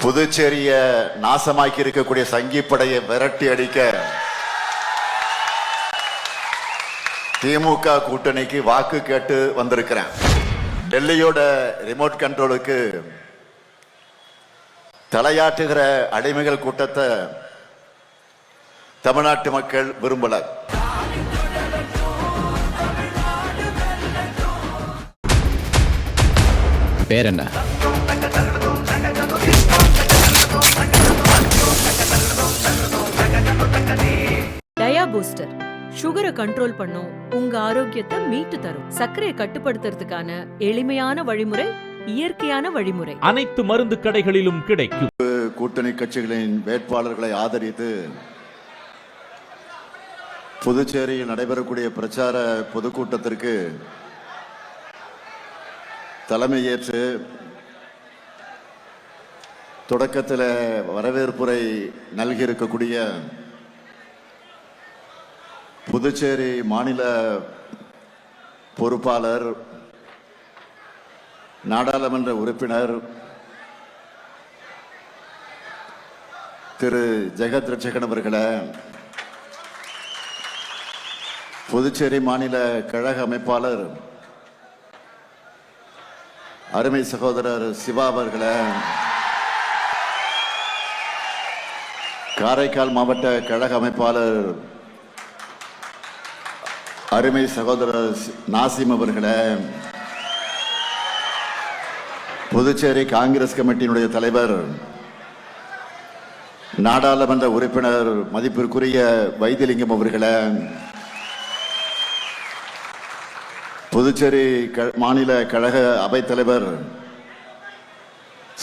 புதுச்சேரிய நாசமாக்கி இருக்கக்கூடிய சங்கிப்படையை விரட்டி அடிக்க திமுக கூட்டணிக்கு வாக்கு கேட்டு வந்திருக்கிறேன். டெல்லியோட ரிமோட் கண்ட்ரோலுக்கு தலையாட்டுகிற அடிமைகள் கூட்டத்தை தமிழ்நாட்டு மக்கள் விரும்பல. பேர் என்ன? டயா பூஸ்டர் சுகரை கண்ட்ரோல் பண்ணும், உங்க ஆரோக்கியத்தை மீட்டு தரும். சர்க்கரையை கட்டுப்படுத்துறதுக்கான எளிமையான வழிமுறை, இயற்கையான வழிமுறை. அனைத்து மருந்து கடைகளிலும் கிடைக்கும். கூட்டணி கட்சிகளின் வேட்பாளர்களை ஆதரித்து புதுச்சேரியில் நடைபெறக்கூடிய பிரச்சார பொதுக்கூட்டத்திற்கு தலைமையேற்று தொடக்கத்தில் வரவேற்புரை நல்கியிருக்கக்கூடிய புதுச்சேரி மாநில பொறுப்பாளர், நாடாளுமன்ற உறுப்பினர் திரு ஜெகத் ரட்சகன் அவர்களே, புதுச்சேரி மாநில கழக அமைப்பாளர் அருமை சகோதரர் சிவா அவர்களே, காரைக்கால் மாவட்ட கழக அமைப்பாளர் அருமை சகோதரர் நாசிம் அவர்களே, புதுச்சேரி காங்கிரஸ் கமிட்டியினுடைய தலைவர் நாடாளுமன்ற உறுப்பினர் மதிப்பிற்குரிய வைத்திலிங்கம் அவர்களே, புதுச்சேரி மாநில கழக அவைத்தலைவர்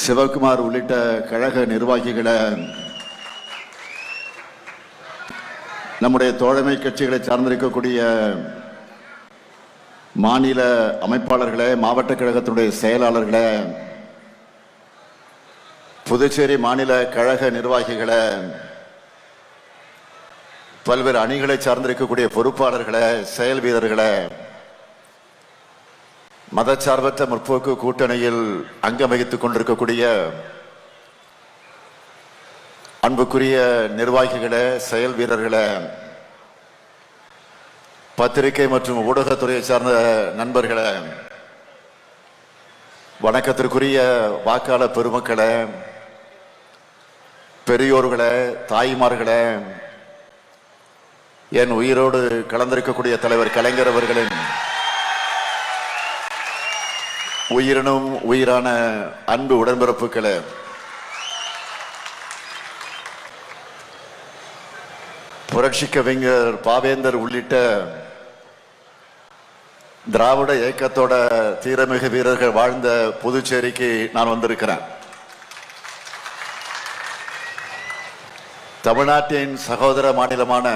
சிவகுமார் உள்ளிட்ட கழக நிர்வாகிகளை, நம்முடைய தோழமை கட்சிகளை சார்ந்திருக்கக்கூடிய மாநில அமைப்பாளர்களே, மாவட்ட கழகத்தினுடைய செயலாளர்களே, புதுச்சேரி மாநில கழக நிர்வாகிகளை, பல்வேறு அணிகளை சார்ந்திருக்கக்கூடிய பொறுப்பாளர்களே, செயல் வீரர்களே, மதச்சார்பற்ற முற்போக்கு கூட்டணியில் அங்கம் வகித்துக் கொண்டிருக்கக்கூடிய அன்புக்குரிய நிர்வாகிகளே, செயல் வீரர்களே, பத்திரிகை மற்றும் ஊடகத்துறையை சார்ந்த நண்பர்களே, வணக்கத்திற்குரிய வாக்காளர் பெருமக்களே, பெரியோர்களே, தாய்மார்களே, என் உயிரோடு கலந்திருக்கக்கூடிய தலைவர் கலைஞர் அவர்களின் உயிரினும் உயிரான அன்பு உடன்பிறப்புகளே, புரட்சி கவிஞர் பாவேந்தர் உள்ளிட்ட திராவிட இயக்கத்தோட தீரமிகு வீரர்கள் வாழ்ந்த புதுச்சேரிக்கு நான் வந்திருக்கிறேன். தமிழ்நாட்டின் சகோதர மாநிலமான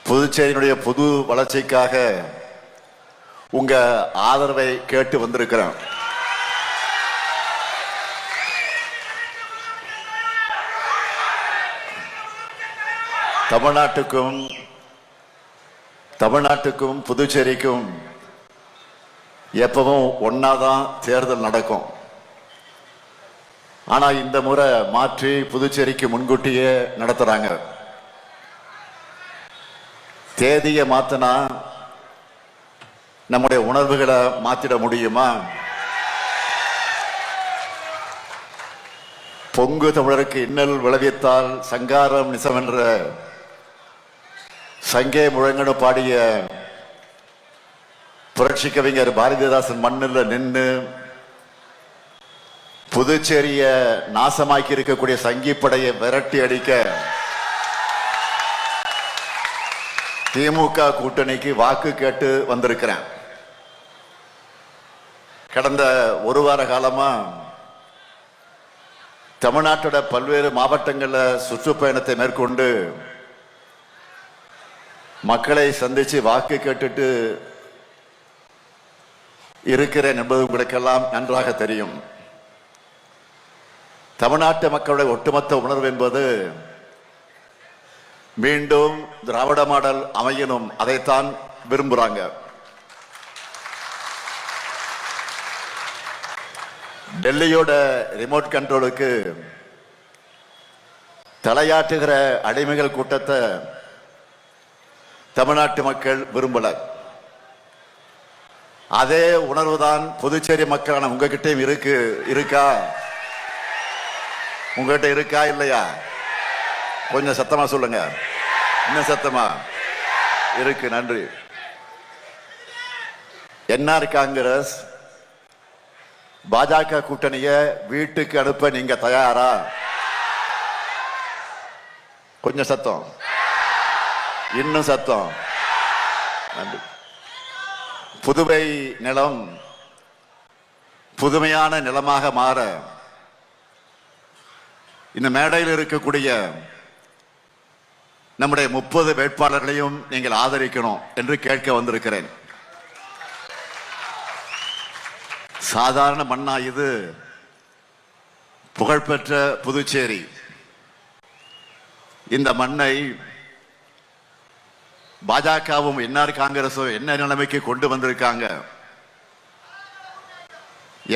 புதுச்சேரியினுடைய புது வளர்ச்சிக்காக உங்க ஆதரவை கேட்டு வந்திருக்கிறேன். தமிழ்நாட்டுக்கும் புதுச்சேரிக்கும் எப்பவும் ஒன்னாதான் தேர்தல் நடக்கும். ஆனா இந்த முறை மாற்றி புதுச்சேரிக்கு முன்கூட்டியே நடத்துறாங்க. தேதியை மாத்தினா நம்முடைய உணர்வுகளை மாத்திட முடியுமா? பொங்கு தமிழருக்கு இன்னல் விளைவித்தால் சங்காரம் நிசம் என்ற சங்கே முழங்கனு பாடிய புரட்சி கவிஞர் பாரதிதாசன் மண்ணில் நின்று புதுச்சேரிய நாசமாக்கி இருக்கக்கூடிய சங்கிப்படையை விரட்டி அடிக்க திமுக கூட்டணிக்கு வாக்கு கேட்டு வந்திருக்கிறேன். கடந்த ஒரு வார காலமா தமிழ்நாட்டோட பல்வேறு மாவட்டங்களில் சுற்றுப்பயணத்தை மேற்கொண்டு மக்களை சந்திச்சு வாக்கு கேட்டுட்டு இருக்கிறேன் என்பது உங்களுக்கெல்லாம் நன்றாக தெரியும். தமிழ்நாட்டு மக்களுடைய ஒட்டுமொத்த உணர்வு என்பது மீண்டும் திராவிட மாடல் அமையணும், அதைத்தான் விரும்புறாங்க. டெல்லியோட ரிமோட் கண்ட்ரோலுக்கு தலையாட்டுகிற அடிமைகள் கூட்டத்தை தமிழ்நாட்டு மக்கள் விரும்பல. அதே உணர்வுதான் புதுச்சேரி மக்களான உங்ககிட்டயும் இருக்கா? உங்ககிட்ட இருக்கா இல்லையா? கொஞ்சம் சத்தமா சொல்லுங்க. இன்னும் சத்தமா இருக்கு. நன்றி. என்ஆர் காங்கிரஸ் பாஜக கூட்டணிய வீட்டுக்கு அனுப்ப நீங்க தயாரா? கொஞ்சம் சத்தம், இன்னும் சத்தம். நன்றி. புதுவை நிலம் புதுமையான நிலமாக மாற இந்த மேடையில் இருக்கக்கூடிய நம்முடைய 30 வேட்பாளர்களையும் நீங்கள் ஆதரிக்கணும் என்று கேட்க வந்திருக்கிறேன். சாதாரண மண்ணா இது? புகழ்பெற்ற புதுச்சேரி. இந்த மண்ணை பாஜகவும் என்ஆர் காங்கிரஸும் என்ன நிலைமைக்கு கொண்டு வந்திருக்காங்க?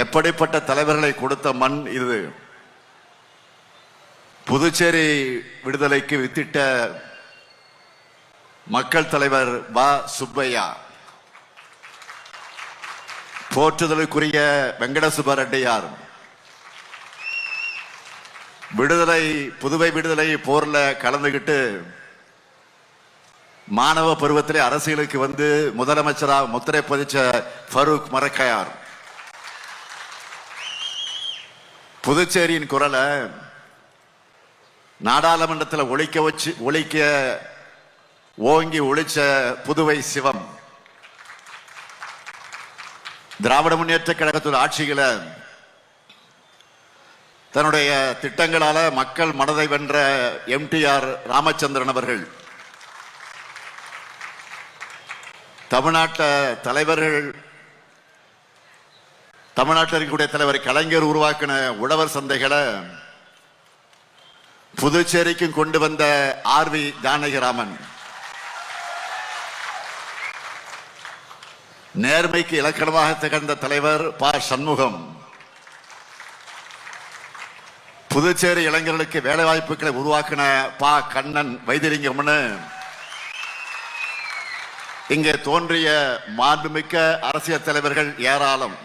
எப்படிப்பட்ட தலைவர்களை கொடுத்த மண் இது? புதுச்சேரி விடுதலைக்கு வித்திட்ட மக்கள் தலைவர் வ. சுப்பையா, போற்றுதலுக்குரிய வெங்கட சுப்ப ரெட்டியார், புதுவை விடுதலை போர்ல கலந்துகிட்டு மாணவ பருவத்திலே அரசியலுக்கு வந்து முதலமைச்சராக முத்திரை பதிச்ச ஃபரூக் மரக்கையார், புதுச்சேரியின் குரலை நாடாளுமன்றத்தில் ஒழிக்க ஓங்கி ஒழிச்ச புதுவை சிவம், திராவிட முன்னேற்ற கழகத்தில் ஆட்சிகளை தன்னுடைய திட்டங்களால மக்கள் மனதை வென்ற எம்டிஆர் ராமச்சந்திரன் அவர்கள், தமிழ்நாட்டு தலைவர்கள், தமிழ்நாட்டில் இருக்கக்கூடிய தலைவர் கலைஞர் உருவாக்கின உழவர் சந்தைகளை புதுச்சேரிக்கும் கொண்டு வந்த ஆர்.வி. ஜானகிராமன், நேர்மைக்கு இலக்கணமாக திகழ்ந்த தலைவர் ப. சண்முகம், புதுச்சேரி இளைஞர்களுக்கு வேலை வாய்ப்புகளை உருவாக்கின ப. கண்ணன் வைத்திலிங்கம்னு இங்கே தோன்றிய மாண்புமிக்க அரசியல் தலைவர்கள் ஏராளம்.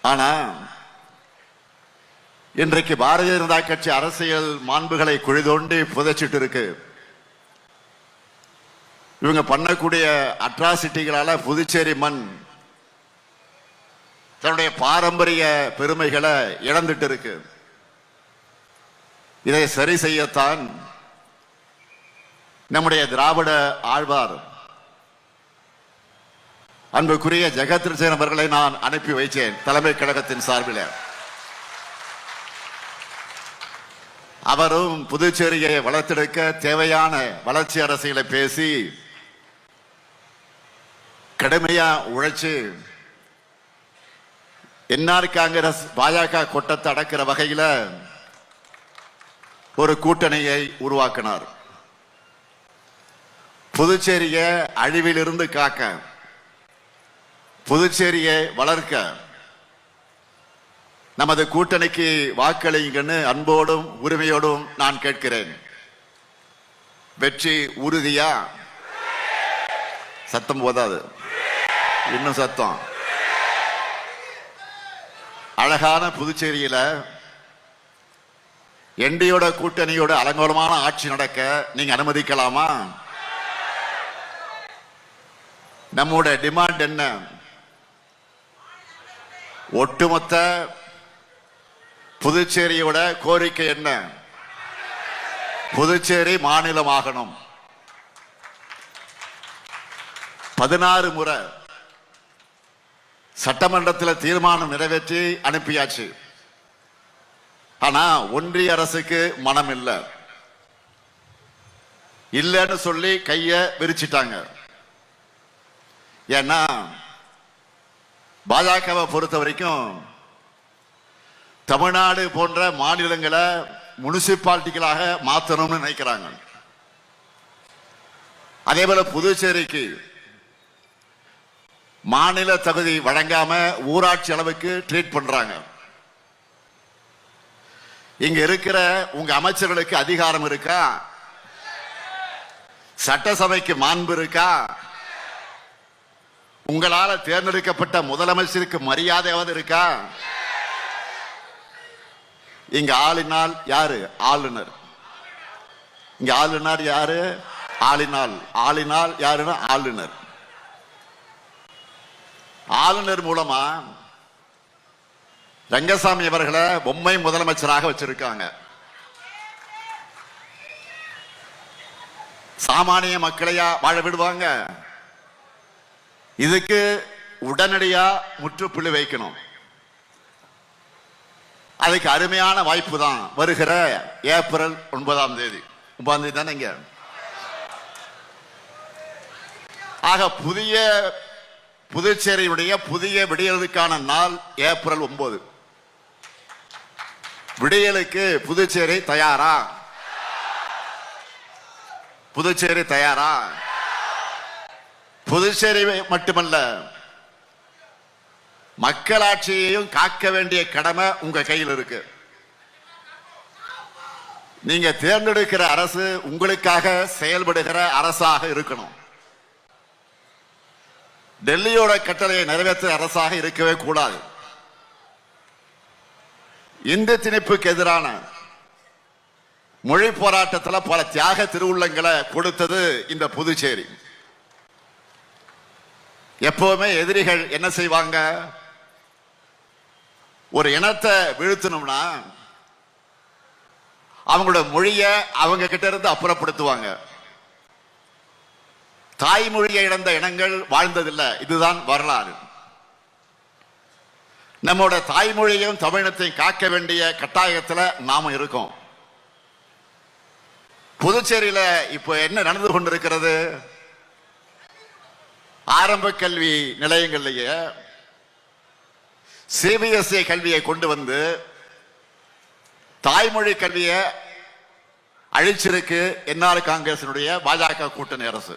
ஆனா இன்றைக்கு பாரதிய ஜனதா கட்சி அரசியல் மாண்புகளை குழி தோண்டி புதைச்சிட்டு இருக்கு. இவங்க பண்ணக்கூடிய அட்ராசிட்டிகளால புதுச்சேரி மண் தன்னுடைய பாரம்பரிய பெருமைகளை இழந்துட்டு இருக்கு. இதை சரி செய்யத்தான் நம்முடைய திராவிட ஆழ்வார் அன்புக்குரிய ஜெகத்ரட்சகன் அவர்களை நான் அனுப்பி வைத்தேன் தலைமை கழகத்தின் சார்பில். அவரும் புதுச்சேரியை வளர்த்தெடுக்க தேவையான வளர்ச்சி அரசியலை பேசி கடுமையா உழைச்சு என்ஆர் காங்கிரஸ் பாஜக கொட்டத்தை அடக்கிற வகையில் ஒரு கூட்டணியை உருவாக்கினார். புதுச்சேரியை அழிவிலிருந்து காக்க, புதுச்சேரியை வளர்க்க நமது கூட்டணிக்கு வாக்களிங்கன்னு அன்போடும் உரிமையோடும் நான் கேட்கிறேன். வெற்றி உறுதியா? சத்தம் போதாது, இன்னும் சத்தம். அழகான புதுச்சேரியில என்டியோட கூட்டணியோட அலங்கோலமான ஆட்சி நடக்க நீங்க அனுமதிக்கலாமா? நம்முடைய டிமாண்ட் என்ன? ஒட்டுமொத்த புதுச்சேரியோட கோரிக்கை என்ன? புதுச்சேரி மாநிலமாகணும். 16 முறை சட்டமன்றத்தில் தீர்மானம் நிறைவேற்றி அனுப்பியாச்சு. ஆனா ஒன்றிய அரசுக்கு மனம் இல்லைன்னு சொல்லி கைய விரிச்சிட்டாங்க. ஏன்னா பாஜகவை பொறுத்த வரைக்கும் தமிழ்நாடு போன்ற மாநிலங்களை முனிசிபாலிட்டிகளாக மாற்றணும்னு நினைக்கிறாங்க. அதே போல புதுச்சேரிக்கு மாநில தகுதி வழங்காம ஊராட்சி அளவுக்கு ட்ரீட் பண்றாங்க. இங்க இருக்கிற உங்க அமைச்சர்களுக்கு அதிகாரம் இருக்கா? சட்டசபைக்கு மாண்பு இருக்கா? உங்களால தேர்ந்தெடுக்கப்பட்ட முதலமைச்சருக்கு மரியாதையாவது இருக்கா? இங்க ஆளினால் யாரு? ஆளுநர். இங்க ஆளுநர் யாரு? ஆளினால். ஆளினால் யாருன்னா ஆளுநர். ஆளுநர் மூலமா ரங்கசாமி அவர்களை பொம்மை முதலமைச்சராக வச்சிருக்காங்க. சாமானிய மக்களையா வாழ விடுவாங்க? இதுக்கு உடனடியா முற்றுப்புள்ளி வைக்கணும். அதுக்கு அருமையான வாய்ப்பு தான் வருகிற ஏப்ரல் 9ஆம் தேதி. 9ஆம் தேதி தானே இங்க. ஆக புதுச்சேரியுடைய புதிய விடியலுக்கான நாள் ஏப்ரல் 9. விடியலுக்கு புதுச்சேரி தயாரா? புதுச்சேரி தயாரா? புதுச்சேரி மட்டுமல்ல, மக்களாட்சியையும் காக்க வேண்டிய கடமை உங்க கையில் இருக்கு. நீங்க தேர்ந்தெடுக்கிற அரசு உங்களுக்காக செயல்படுகிற அரசாக இருக்கணும். டெல்லியோட கட்டளையை நிறைவேற்ற அரசாக இருக்கவே கூடாது. இந்து திணிப்புக்கு எதிரான மொழி போராட்டத்தில் பல தியாக திருவுள்ளங்களை கொடுத்தது இந்த புதுச்சேரி. எப்பவுமே எதிரிகள் என்ன செய்வாங்க? ஒரு இனத்தை வீழ்த்தணும்னா அவங்களோட மொழியை அவங்க கிட்ட இருந்து அப்புறப்படுத்துவாங்க. தாய்மொழியை இழந்த இனங்கள் வாழ்ந்ததில்லை. இதுதான் வரலாறு. நம்மோட தாய்மொழியையும் தமிழினத்தையும் காக்க வேண்டிய கட்டாயத்தில் நாம இருக்கோம். புதுச்சேரியில இப்போ என்ன நடந்து கொண்டிருக்கிறது? ஆரம்ப கல்வி நிலையங்களிலேயே சிபிஎஸ்இ கல்வியை கொண்டு வந்து தாய்மொழி கல்வியை அழிச்சிருக்கு என்ஆர் காங்கிரசினுடைய பாஜக கூட்டணி அரசு.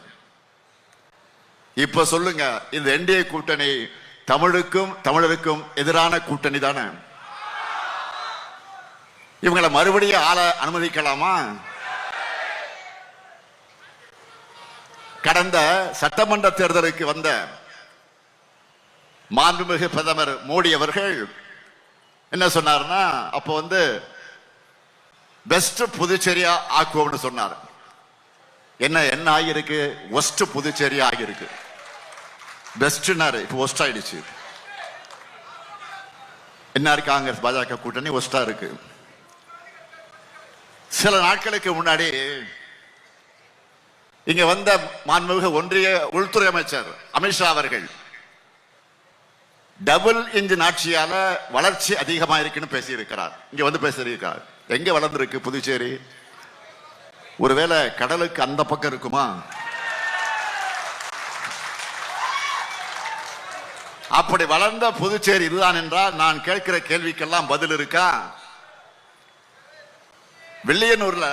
இப்ப சொல்லுங்க, இந்த என்டிஏ கூட்டணி தமிழுக்கும் தமிழருக்கும் எதிரான கூட்டணி தானே? இவங்களை மறுபடியும் ஆள அனுமதிக்கலாமா? கடந்த சட்டமன்ற தேர்தலுக்கு வந்த மாண்புமிகு பிரதமர் மோடி அவர்கள் என்ன சொன்னார்னா, அப்போ பெஸ்ட் புதுச்சேரியா ஆக்குவோம்னு சொன்னார். என்ன ஆகியிருக்கு? ஒஸ்ட் புதுச்சேரி ஆகியிருக்கு. பெஸ்ட்னாரு, இப்போ ஒஸ்ட் ஆயிடுச்சு. என்ஆர் காங்கிரஸ் பாஜக கூட்டணி ஒஸ்டா இருக்கு. சில நாட்களுக்கு முன்னாடி இங்க வந்த மாண்புமிகு ஒன்றிய உள்துறை அமைச்சர் அமித்ஷா அவர்கள் டபுள் இன்ஜின் ஆட்சியால வளர்ச்சி அதிகமா இருக்குன்னு பேசியிருக்கிறார். இங்க பேசியிருக்கிறார். எங்க வளர்ந்திருக்கு புதுச்சேரி? ஒருவேளை கடலுக்கு அந்த பக்கம் இருக்குமா? அப்படி வளர்ந்த புதுச்சேரி இதுதான் என்றால் நான் கேட்கிற கேள்விக்கெல்லாம் பதில் இருக்கா? வில்லியனூர்ல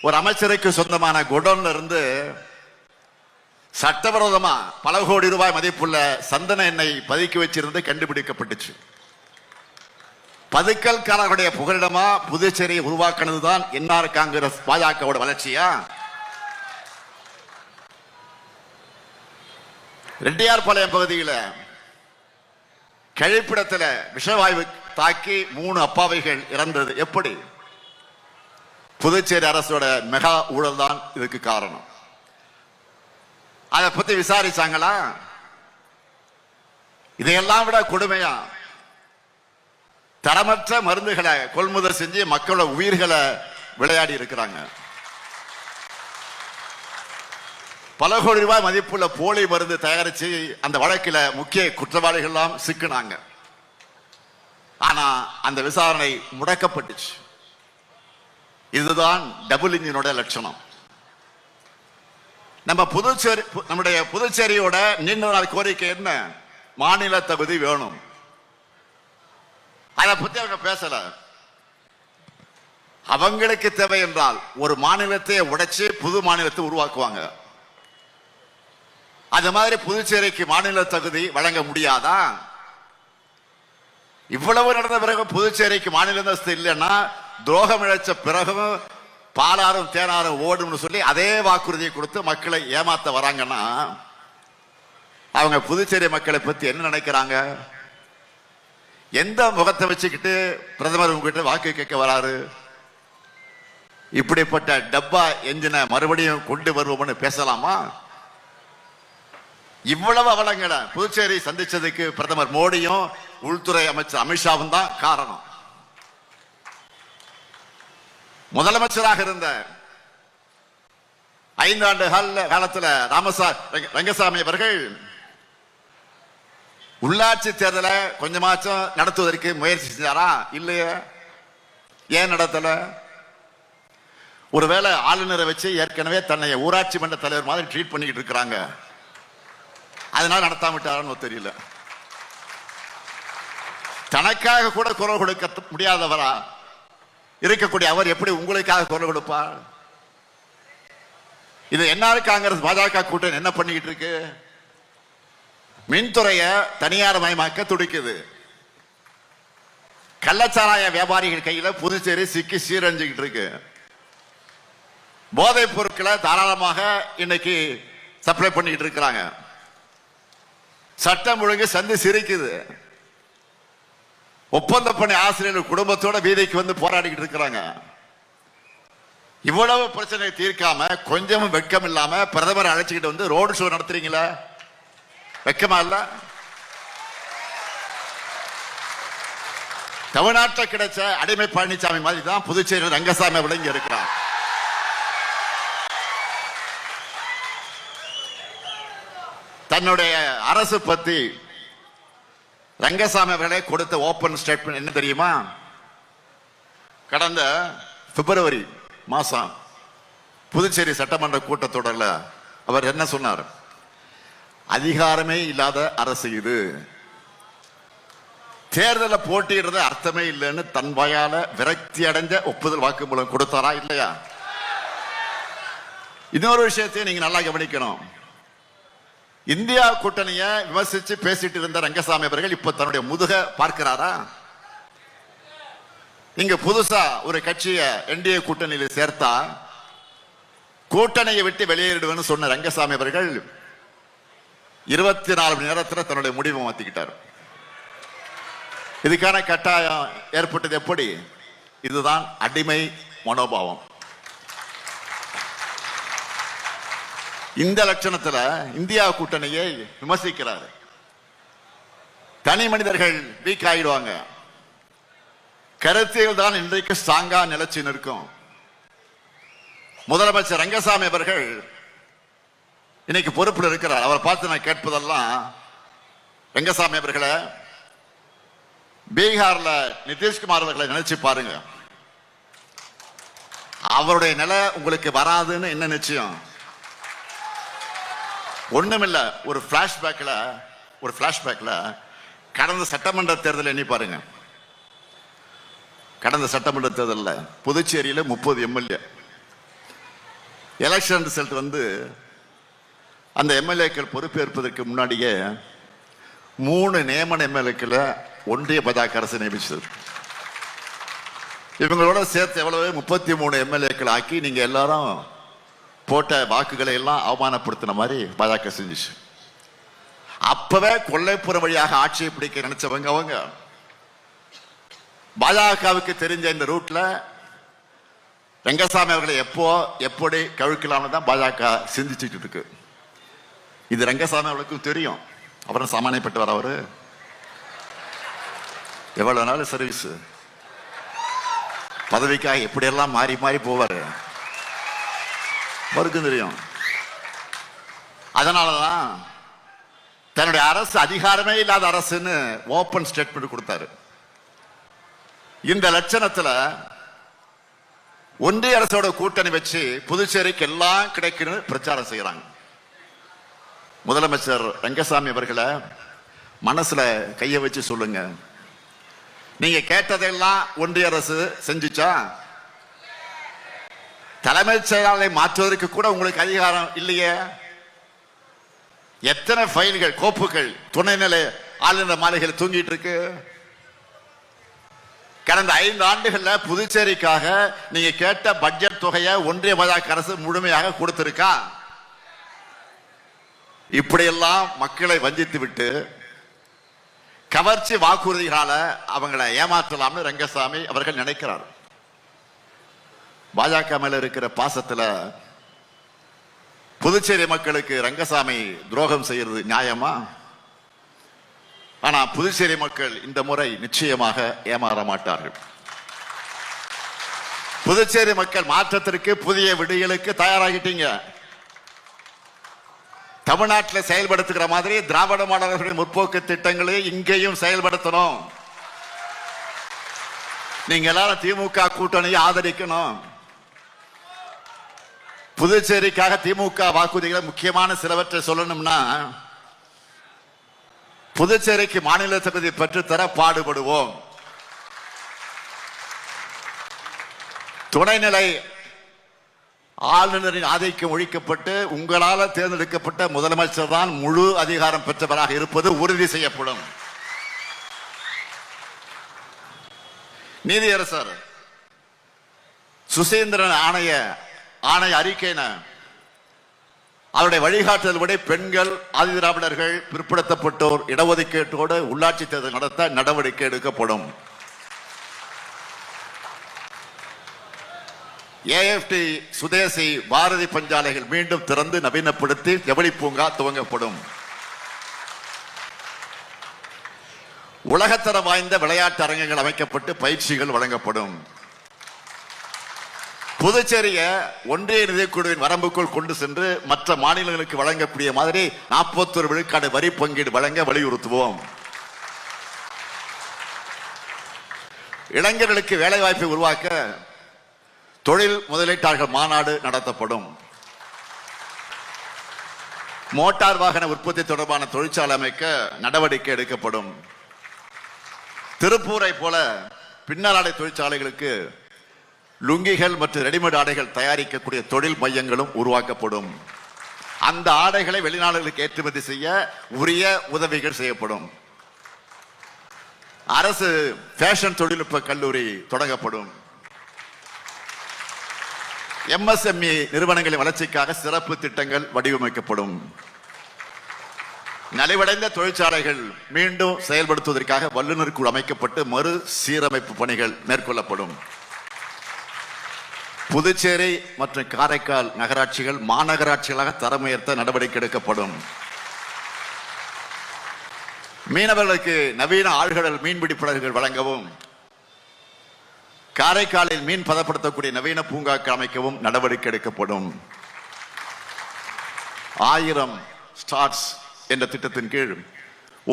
ஒரு அமைச்சருக்கு சொந்தமான குடோன்ல இருந்து சட்டவிரோதமா பல கோடி ரூபாய் மதிப்புள்ள சந்தன எண்ணெய் பதுக்கி வச்சிருந்து கண்டுபிடிக்கப்பட்டுச்சு. பதுக்கல்காரர்களுடைய புகலிடமா புதுச்சேரியை உருவாக்கினதுதான் என்ஆர் காங்கிரஸ் பாஜகவோட வளர்ச்சியா? ரெட்டியார்பாளையம் பகுதியில் கழிப்பிடத்தில் விஷவாயு தாக்கி 3 அப்பாவிகள் இறந்தது எப்படி? புதுச்சேரி அரசோட மெகா ஊழல் தான் இதுக்கு காரணம். அதை பத்தி விசாரிச்சாங்களா? இதையெல்லாம் விட கொடுமையா தரமற்ற மருந்துகளை கொள்முதல் செஞ்சு மக்களோட உயிர்களை விளையாடி இருக்கிறாங்க. பல கோடி ரூபாய் மதிப்புள்ள போலி மருந்து தயாரிச்சு அந்த வழக்கில் முக்கிய குற்றவாளிகள் எல்லாம் சிக்கினாங்க. ஆனா அந்த விசாரணை முடக்கப்பட்டுச்சு. இதுதான் டபுள் இன்ஜினோட லட்சணம். நம்முடைய புதுச்சேரியோட நீண்ட நாள் கோரிக்கை என்ன? மாநில தகுதி வேணும். அதை பத்தி அவங்க பேசல. அவங்களுக்கு தேவை என்றால் ஒரு மாநிலத்தை உடைச்சு புது மாநிலத்தை உருவாக்குவாங்க. அது மாதிரி புதுச்சேரிக்கு மாநில தகுதி வழங்க முடியாதா? இவ்வளவு நடந்த பிறகு புதுச்சேரிக்கு மாநில அந்தஸ்து இல்லைன்னா துரோகம் இழைச்ச பிறகும் பாலாறும் தேனாரும் ஓடும்னு சொல்லி அதே வாக்குறுதியை கொடுத்து மக்களை ஏமாத்த வராங்கன்னா அவங்க புதுச்சேரி மக்களை பத்தி என்ன நினைக்கிறாங்க? எந்த முகத்தை வச்சுக்கிட்டு பிரதமர் உங்ககிட்ட வாக்கு கேட்க வராரு? இப்படிப்பட்ட டப்பா என்ஜினை மறுபடியும் கொண்டு வருவோம்னு பேசலாமா? இவ்வளவு அவலங்களை புதுச்சேரி சந்திச்சதுக்கு பிரதமர் மோடியும் உள்துறை அமைச்சர் அமித்ஷாவும் தான் காரணம். முதலமைச்சராக இருந்த 5 ஆண்டு காலத்தில் ரங்கசாமி அவர்கள் உள்ளாட்சி தேர்தலை கொஞ்சமாச்சும் நடத்துவதற்கு முயற்சி செஞ்சாரா? இல்லையே. ஏன் நடத்தல? ஒருவேளை ஆளுநரை வச்சு ஏற்கனவே தன்னை ஊராட்சி மன்ற தலைவர் மாதிரி ட்ரீட் பண்ணிக்கிட்டு இருக்கிறாங்க, அதனால நடத்தாம விட்டாரான்னு தெரியல. தனக்காக கூட குரல் கொடுக்க முடியாதவரா இருக்கக்கூடிய அவர் எப்படி உங்களுக்காக குரல் கொடுப்பார்? இது என்ஆர் காங்கிரஸ் பாஜக கூட்டணி என்ன பண்ணிக்கிட்டு இருக்கு? மின்துறைய தனியார் மயமாக்க துடிக்குது. கள்ளச்சாராய வியாபாரிகள் கையில புதுச்சேரி சிக்கி சீரழிஞ்சுக்கிட்டு இருக்கு. போதைப் பொருட்களை தாராளமாக இன்னைக்கு சப்ளை பண்ணிட்டு இருக்கிறாங்க. சட்டம் ஒழுங்கு சந்தி சிரிக்குது. ஒப்பந்த பணி ஆசிரியர்கள் குடும்பத்தோட வீதிக்கு வந்து போராடிக்கிட்டு இருக்கிறாங்க. இவ்வளவு பிரச்சனை தீர்க்காம கொஞ்சமும் வெட்கம் இல்லாம பிரதமர் அழைச்சிக்கிட்டு வந்து ரோடு ஷோ நடத்துறீங்களா? வெக்கமா இல்ல? தமிழ்நாட்டில் கிடைச்ச அடிமை பழனிசாமி மாதிரி தான் புதுச்சேரி ரங்கசாமி விளங்கி இருக்கிறார். தன்னுடைய அரசு பத்தி ரங்கசாமி அவர்களே கொடுத்த ஓபன் ஸ்டேட்மெண்ட் என்ன தெரியுமா? கடந்த பிப்ரவரி மாசம் புதுச்சேரி சட்டமன்ற கூட்டத்தொடர்ல அவர் என்ன சொன்னார்? அதிகாரமே இல்லாத அரசு இது, தேர்தலில் போட்டியிடுறது அர்த்தமே இல்லைன்னு தன் வாயால விரக்தி அடைஞ்ச ஒப்புதல் வாக்குமூலம் கொடுத்தாரா? இல்லையா? இன்னொரு விஷயத்தை நீங்க நல்லா கவனிக்கணும். இந்தியா கூட்டணியை விமர்சிச்சு பேசிட்டு இருந்த ரங்கசாமி அவர்கள் இப்ப தன்னுடைய முதுக பார்க்கிறாரா? இங்க புதுசா ஒரு கட்சியை என்டிஏ கூட்டணியில் சேர்த்தா கூட்டணியை விட்டு வெளியேறிடுவேன்னு சொன்ன ரங்கசாமி அவர்கள் 24 மணி நேரத்தில் தன்னுடைய முடிவை மாத்திக்கிட்டார். இதுக்கான கட்டாயம் ஏற்பட்டது எப்படி? இதுதான் அடிமை மனோபாவம். இந்த லட்சணத்துல இந்தியா கூட்டணியை விமர்சிக்கிறார். தனி மனிதர்கள் வீக் ஆயிடுவாங்க. கருத்தியல் தான் இன்றைக்கு ஸ்ட்ராங்கா நிலைச்சு நிற்கும். முதலமைச்சர் ரங்கசாமி அவர்கள் இன்னைக்கு பொறுப்பில் இருக்கிறார். அவரை பார்த்து நான் கேட்பதெல்லாம், ரங்கசாமி அவர்களை பீகார்ல நிதிஷ்குமார் அவர்களை நினைச்சு பாருங்க. அவருடைய நிலை உங்களுக்கு வராதுன்னு என்ன நிச்சயம்? ஒண்ணுமில்ல. ஒரு பிளாஷ்பேக்ல கடந்த சட்டமன்ற தேர்தல் எண்ணி பாருங்க. கடந்த சட்டமன்ற தேர்தலில் புதுச்சேரியில் 30 எம்எல்ஏ எலெக்ஷன் ரிசல்ட் வந்து அந்த எம்எல்ஏக்கள் பொறுப்பேற்பதற்கு முன்னாடியே 3 நியமன எம்எல்ஏக்களை ஒன்றிய பாஜக அரசு நியமிச்சது. இவங்களோட சேர்த்து எவ்வளவு 33 எம்எல்ஏக்கள் ஆக்கி நீங்க எல்லாரும் போட்ட வாக்குகளை எல்லாம் அவமானப்படுத்தின மாதிரி பாஜக செஞ்சிச்சு. அப்பவே கொல்லைப்புற வழியாக ஆட்சியை பிடிக்க நினைச்சவங்க அவங்க. பாஜகவுக்கு தெரிஞ்ச இந்த ரூட்ல ரங்கசாமி அவர்களை எப்படி கவிழ்க்கலாம்னு தான் பாஜக சிந்திச்சுட்டு இருக்கு. இது ரங்கசாமி அவர்களுக்கும் தெரியும். அப்புறம் சாமானியப்பட்டு வர அவரு எவ்வளவு நாள் சர்வீஸ், பதவிக்காக எப்படியெல்லாம் மாறி மாறி போவாரு அவருக்கும் தெரியும். அதனாலதான் தன்னுடைய அரசு அதிகாரமே இல்லாத அரசுன்னு ஓபன் ஸ்டேட்மெண்ட் கொடுத்தாரு. இந்த லட்சணத்துல ஒன்றிய அரசோட கூட்டணி வச்சு புதுச்சேரிக்கு எல்லாம் கிடைக்கணும் பிரச்சாரம் செய்யறாங்க. முதலமைச்சர் ரங்கசாமி அவர்களை மனசுல கைய வச்சு சொல்லுங்க, நீங்க கேட்டதெல்லாம் ஒன்றிய அரசு செஞ்சுச்சா? தலைமைச் செயலாளரை மாற்றுவதற்கு கூட உங்களுக்கு அதிகாரம் இல்லையே. எத்தனை ஃபைல்கள் கோப்புகள் துணைநிலை ஆளுநர் மாளிகையில் தூங்கிட்டு இருக்கு. கடந்த 5 ஆண்டுகள்ல புதுச்சேரிக்காக நீங்க கேட்ட பட்ஜெட் தொகையை ஒன்றிய பாஜக அரசு முழுமையாக கொடுத்திருக்கா? இப்படியெல்லாம் மக்களை வஞ்சித்து விட்டு கவர்ச்சி வாக்குறுதிகளால அவங்களை ஏமாற்றலாம்னு ரங்கசாமி அவர்கள் நினைக்கிறார். பாஜக மேல இருக்கிற பாசத்துல புதுச்சேரி மக்களுக்கு ரங்கசாமி துரோகம் செய்யறது நியாயமா? ஆனா புதுச்சேரி மக்கள் இந்த முறை நிச்சயமாக ஏமாற மாட்டார்கள். புதுச்சேரி மக்கள் மாற்றத்திற்கு புதிய விடியலுக்கு தயாராகிட்டீங்க. தமிழ்நாட்டில் செயல்படுத்துகிற மாதிரி திராவிட மாடல்களின் முற்போக்கு திட்டங்களை இங்கேயும் செயல்படுத்தணும். நீங்க எல்லாரும் திமுக கூட்டணியை ஆதரிக்கணும். புதுச்சேரிக்காக திமுக வாக்குறுதிகளை முக்கியமான சிலவற்றை சொல்லணும்னா, புதுச்சேரிக்கு மாநில சபை பெற்றுத்தர பாடுபடுவோம். துணைநிலை ஆளுநரின் ஆதிக்கம் ஒழிக்கப்பட்டு உங்களால் தேர்ந்தெடுக்கப்பட்ட முதலமைச்சர் தான் முழு அதிகாரம் பெற்றவராக இருப்பது உறுதி செய்யப்படும். நீதியரசர் சுசீந்திரன் ஆணைய அறிக்கையின அவருடைய வழிகாட்டுதல் படி பெண்கள், ஆதிதிராவிடர்கள், பிற்படுத்தப்பட்டோர் இடஒதுக்கீட்டோடு உள்ளாட்சி தேர்தல் நடத்த நடவடிக்கை எடுக்கப்படும். ஏஎஃப்டி சுதேசி பாரதி பஞ்சாலைகள் மீண்டும் திறந்து நவீனப்படுத்தி ஜவுளி பூங்கா துவங்கப்படும். உலகத்தரம் வாய்ந்த விளையாட்டு அரங்கங்கள் அமைக்கப்பட்டு பயிற்சிகள் வழங்கப்படும். புதுச்சேரியை ஒன்றிய நிதிக்குழுவின் வரம்புக்குள் கொண்டு சென்று மற்ற மாநிலங்களுக்கு வழங்கக்கூடிய மாதிரி 41 விழுக்காடு வரி பங்கீடு வழங்க வலியுறுத்துவோம். இளைஞர்களுக்கு வேலைவாய்ப்பை உருவாக்க தொழில் முதலீட்டாளர்கள் மாநாடு நடத்தப்படும். மோட்டார் வாகன உற்பத்தி தொடர்பான தொழிற்சாலை அமைக்க நடவடிக்கை எடுக்கப்படும். திருப்பூரை போல பின்னலாடை தொழிற்சாலைகளுக்கு லுங்கிகள் மற்றும் ரெடிமேட் ஆடைகள் தயாரிக்கக்கூடிய தொழில் மையங்களும் உருவாக்கப்படும். அந்த ஆடைகளை வெளிநாடுகளுக்கு ஏற்றுமதி செய்ய உரிய உதவிகள் செய்யப்படும். அரசு ஃபேஷன் தொழில்நுட்ப கல்லூரி தொடங்கப்படும். MSME நிறுவனங்களின் வளர்ச்சிக்காக சிறப்பு திட்டங்கள் வடிவமைக்கப்படும். நலிவடைந்த தொழிற்சாலைகள் மீண்டும் செயல்படுத்துவதற்காக வல்லுநர் குழு அமைக்கப்பட்டு மறு சீரமைப்பு பணிகள் மேற்கொள்ளப்படும். புதுச்சேரி மற்றும் காரைக்கால் நகராட்சிகள் மாநகராட்சிகளாக தரம் உயர்த்த நடவடிக்கை எடுக்கப்படும். மீனவர்களுக்கு நவீன ஆழ்கடல் மீன்பிடி படகுகள் வழங்கவும், காரைக்காலில் மீன் பதப்படுத்தக்கூடிய நவீன பூங்காக்கள் அமைக்கவும் நடவடிக்கை எடுக்கப்படும். 1000 ஸ்டார்ட்ஸ் என்ற திட்டத்தின் கீழ்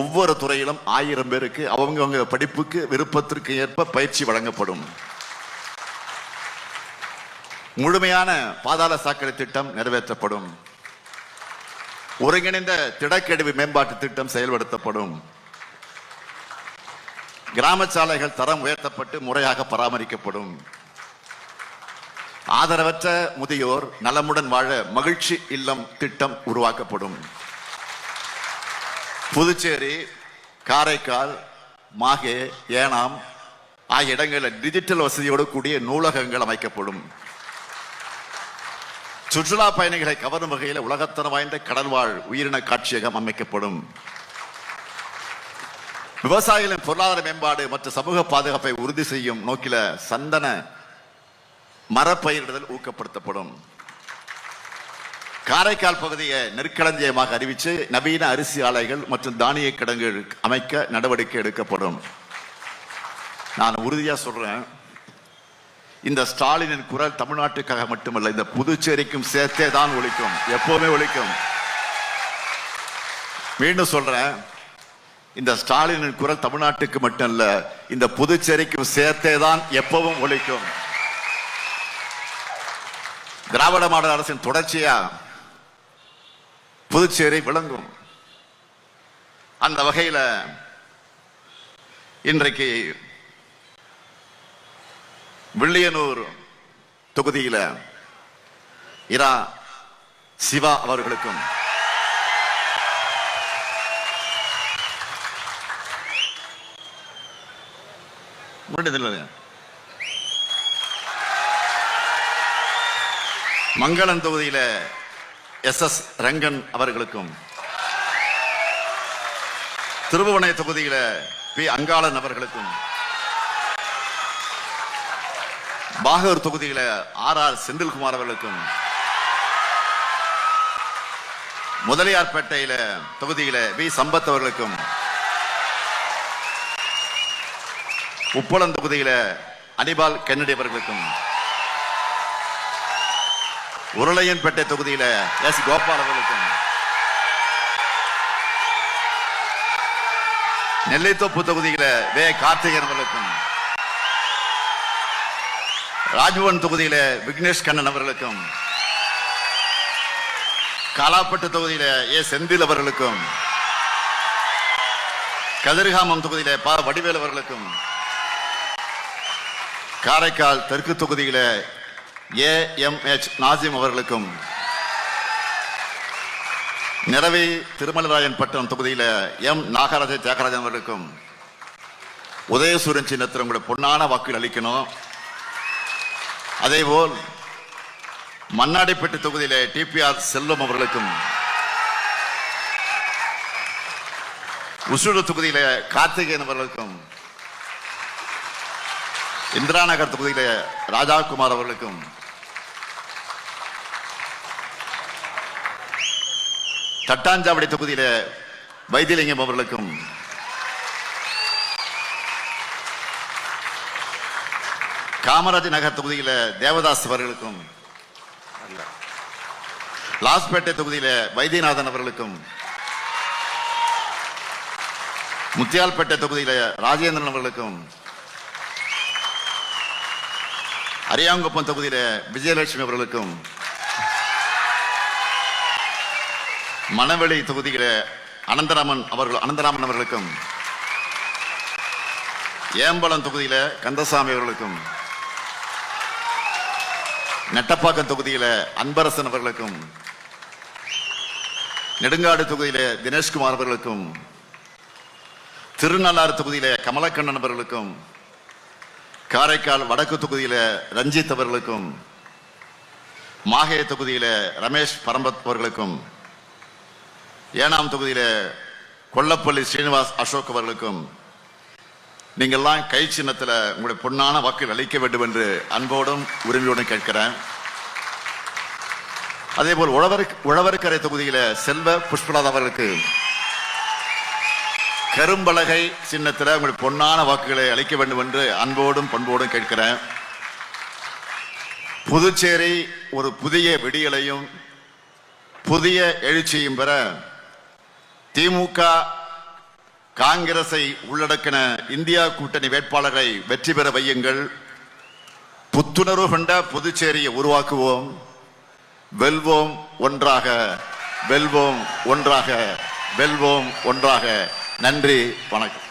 ஒவ்வொரு துறையிலும் 1000 பேருக்கு அவங்க படிப்புக்கு விருப்பத்திற்கு ஏற்ப பயிற்சி வழங்கப்படும். முழுமையான பாதாள சாக்கடை திட்டம் நிறைவேற்றப்படும். ஒருங்கிணைந்த திடக்கழிவு மேம்பாட்டு திட்டம் செயல்படுத்தப்படும். கிராம சாலைகள் தரம் உயர்த்தப்பட்டு முறையாக பராமரிக்கப்படும். ஆதரவற்ற முதியோர் நலமுடன் வாழ மகிழ்ச்சி இல்லம் திட்டம் உருவாக்கப்படும். புதுச்சேரி, காரைக்கால், மாஹே, ஏனாம் ஆகிய இடங்களில் டிஜிட்டல் வசதியோடு கூடிய நூலகங்கள் அமைக்கப்படும். சுற்றுலா பயணிகளை கவரும் வகையில் உலகத்தரம் வாய்ந்த கடல்வாழ் உயிரின காட்சியகம் அமைக்கப்படும். விவசாயிகளின் பொருளாதார மேம்பாடு மற்றும் சமூக பாதுகாப்பை உறுதி செய்யும் நோக்கில சந்தன மரப்பயிரிடுதல் ஊக்கப்படுத்தப்படும். காரைக்கால் பகுதியை நெற்களஞ்சியமாக அறிவித்து நவீன அரிசி ஆலைகள் மற்றும் தானிய கிடங்குகள் அமைக்க நடவடிக்கை எடுக்கப்படும். நான் உறுதியா சொல்றேன், இந்த ஸ்டாலினின் குரல் தமிழ்நாட்டுக்காக மட்டுமல்ல, இந்த புதுச்சேரிக்கும் சேர்த்தே தான் ஒலிக்கும், எப்பவுமே ஒலிக்கும். மீண்டும் சொல்றேன், இந்த ஸ்டாலினின் குரல் தமிழ்நாட்டுக்கு மட்டும் இல்ல, இந்த புதுச்சேரிக்கும் சேர்த்தே தான் எப்பவும் ஒலிக்கும். திராவிட மாடல் அரசின் தொடர்ச்சியா புதுச்சேரி விளங்கும். அந்த வகையில் இன்றைக்கு வில்லியனூர் தொகுதியில் இரா சிவா அவர்களுக்கும், முன்னாடி மங்களம் தொகுதியில SS ரங்கன் அவர்களுக்கும், திருபுவனை தொகுதியில P அங்காளன் அவர்களுக்கும், பாகூர் தொகுதியில RR செந்தில்குமார் அவர்களுக்கும், முதலியார்பேட்டையில தொகுதியில V சம்பத் அவர்களுக்கும், உப்பளம் தொகுதியில அனிபால் கென்னடி அவர்களுக்கும், உருளையன்பேட்டை தொகுதியில S கோபால் அவர்களுக்கும், நெல்லைத்தோப்பு தொகுதியில வே கார்த்திகேயன் அவர்களுக்கும், ராஜ்பவன் தொகுதியில விக்னேஷ் கண்ணன் அவர்களுக்கும், காலாப்பட்டு தொகுதியில A செந்தில் அவர்களுக்கும், கதிர்காமம் தொகுதியில ப வடிவேல் அவர்களுக்கும், காரைக்கால் தெற்கு தொகுதியில AMH நாசிம் அவர்களுக்கும், நிறவை திருமலராயன் பட்டம் தொகுதியில M நாகராஜ தியாகராஜன் அவர்களுக்கும், உதயசூரன் சின்னத்தில் உங்களை பொன்னான வாக்குகள் அளிக்கணும். அதேபோல் மண்ணாடிப்பட்டு தொகுதியில TPR செல்வம் அவர்களுக்கும், உசூர் தொகுதியில கார்த்திகேயன் அவர்களுக்கும், இந்திரா நகர் தொகுதியில ராஜாகுமார் அவர்களுக்கும், தட்டாஞ்சாவடி தொகுதியில வைத்தியலிங்கம் அவர்களுக்கும், காமராஜ் நகர் தொகுதியில தேவதாஸ் அவர்களுக்கும், லாஸ்பேட்டை தொகுதியில வைத்தியநாதன் அவர்களுக்கும், முத்தியால்பேட்டை தொகுதியில ராஜேந்திரன் அவர்களுக்கும், அரியாங்குப்பம் தொகுதியில விஜயலட்சுமி அவர்களுக்கும், மணவெளி தொகுதியில அனந்தராமன் அவர்களுக்கும், ஏம்பலம் தொகுதியில கந்தசாமி அவர்களுக்கும், நெட்டப்பாக்கம் தொகுதியில அன்பரசன் அவர்களுக்கும், நெடுங்காடு தொகுதியில தினேஷ்குமார் அவர்களுக்கும், திருநள்ளாறு தொகுதியில கமலக்கண்ணன் அவர்களுக்கும், காரைக்கால் வடக்கு தொகுதியில ரஞ்சித் அவர்களுக்கும், மாஹே தொகுதியில ரமேஷ் பரம்பத் அவர்களுக்கும், ஏனாம் தொகுதியில கொல்லப்பள்ளி ஸ்ரீனிவாஸ் அசோக் அவர்களுக்கும் நீங்கள்லாம் கை சின்னத்தில் உங்களுடைய பொன்னான வாக்குகள் அளிக்க வேண்டும் என்று அன்போடும் உரிமையோடும் கேட்கிறேன். அதேபோல் உழவர்கரை தொகுதியில செல்வ புஷ்பலாத் அவர்களுக்கு கரும்பலகை சின்னத்தில் உங்களுடைய பொன்னான வாக்குகளை அளிக்க வேண்டும் என்று அன்போடும் பண்போடும் கேட்கிறேன். புதுச்சேரி ஒரு புதிய விடியலையும் புதிய எழுச்சியும் பெற திமுக காங்கிரஸை உள்ளடக்கின இந்தியா கூட்டணி வேட்பாளரை வெற்றி பெற வையுங்கள். புத்துணர்வு கொண்ட புதுச்சேரியை உருவாக்குவோம். வெல்வோம் ஒன்றாக, வெல்வோம் ஒன்றாக, வெல்வோம் ஒன்றாக. நன்றி, வணக்கம்.